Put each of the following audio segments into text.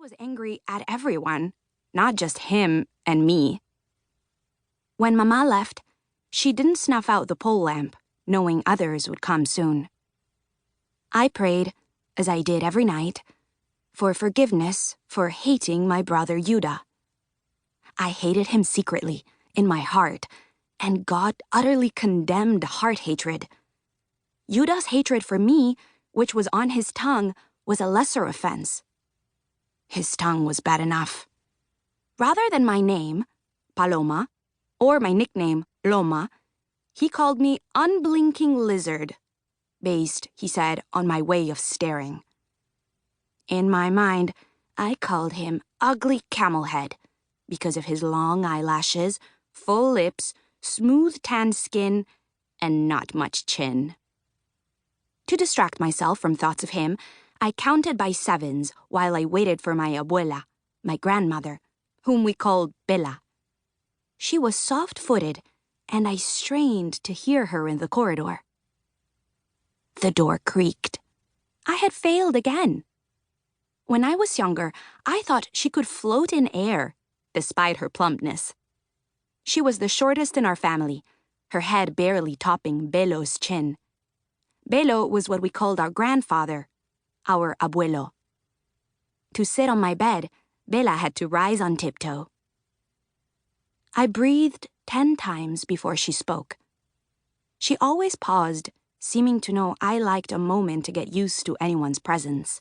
was angry at everyone, not just him and me. When Mama left, she didn't snuff out the pole lamp, knowing others would come soon. I prayed, as I did every night, for forgiveness for hating my brother Judah. I hated him secretly, in my heart, and God utterly condemned heart hatred. Judah's hatred for me, which was on his tongue, was a lesser offense. His tongue was bad enough. Rather than my name, Paloma, or my nickname, Loma, he called me Unblinking Lizard, based, he said, on my way of staring. In my mind, I called him Ugly Camelhead because of his long eyelashes, full lips, smooth tanned skin, and not much chin. To distract myself from thoughts of him, I counted by sevens while I waited for my abuela, my grandmother, whom we called Bella. She was soft-footed, and I strained to hear her in the corridor. The door creaked. I had failed again. When I was younger, I thought she could float in air, despite her plumpness. She was the shortest in our family, her head barely topping Belo's chin. Belo was what we called our grandfather, our abuelo. To sit on my bed, Bella had to rise on tiptoe. I breathed 10 times before she spoke. She always paused, seeming to know I liked a moment to get used to anyone's presence.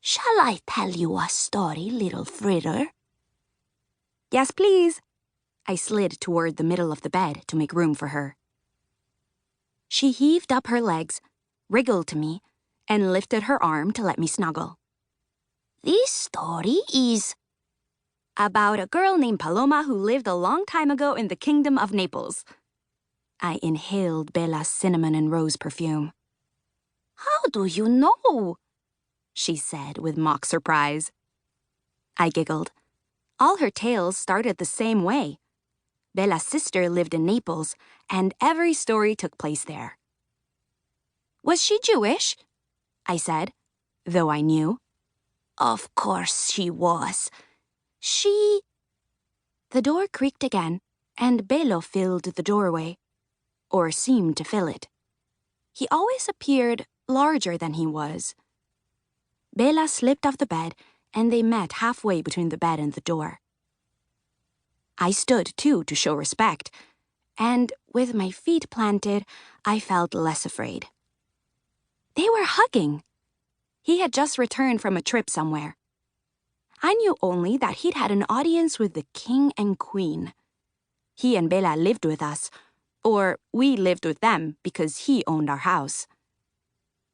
"Shall I tell you a story, little fritter?" "Yes, please." I slid toward the middle of the bed to make room for her. She heaved up her legs, wriggled to me, and lifted her arm to let me snuggle. "This story is about a girl named Paloma who lived a long time ago in the kingdom of Naples." I inhaled Bella's cinnamon and rose perfume. "How do you know?" she said with mock surprise. I giggled. All her tales started the same way. Bella's sister lived in Naples, and every story took place there. "Was she Jewish?" I said, though I knew. "Of course she was. She—" The door creaked again, and Belo filled the doorway, or seemed to fill it. He always appeared larger than he was. Bella slipped off the bed, and they met halfway between the bed and the door. I stood, too, to show respect, and with my feet planted, I felt less afraid. They were hugging. He had just returned from a trip somewhere. I knew only that he'd had an audience with the king and queen. He and Bella lived with us, or we lived with them because he owned our house.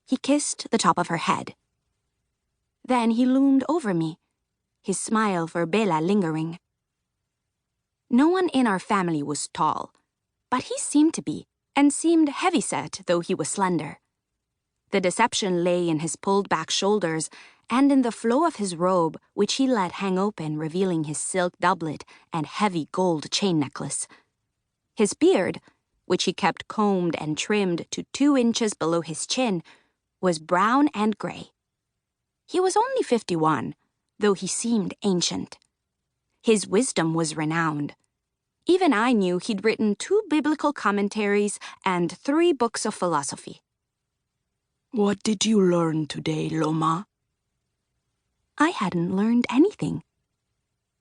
He kissed the top of her head. Then he loomed over me, his smile for Bella lingering. No one in our family was tall, but he seemed to be, and seemed heavyset though he was slender. The deception lay in his pulled-back shoulders and in the flow of his robe, which he let hang open, revealing his silk doublet and heavy gold chain necklace. His beard, which he kept combed and trimmed to 2 inches below his chin, was brown and gray. He was only 51, though he seemed ancient. His wisdom was renowned. Even I knew he'd written 2 biblical commentaries and 3 books of philosophy. "What did you learn today, Loma?" I hadn't learned anything.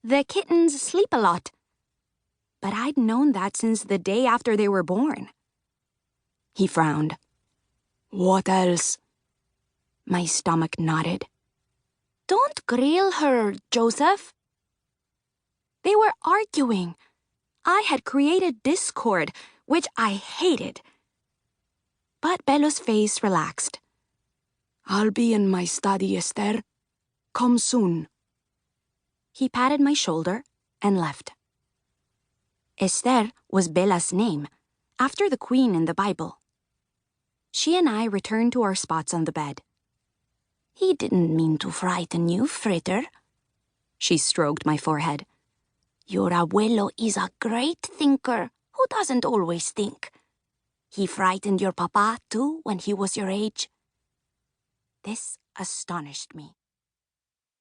The kittens sleep a lot. But I'd known that since the day after they were born. He frowned. "What else?" My stomach nodded. "Don't grill her, Joseph." They were arguing. I had created discord, which I hated. But Belo's face relaxed. "I'll be in my study, Esther. Come soon." He patted my shoulder and left. Esther was Bella's name, after the queen in the Bible. She and I returned to our spots on the bed. "He didn't mean to frighten you, fritter." She stroked my forehead. "Your abuelo is a great thinker who doesn't always think. He frightened your papa, too, when he was your age." This astonished me.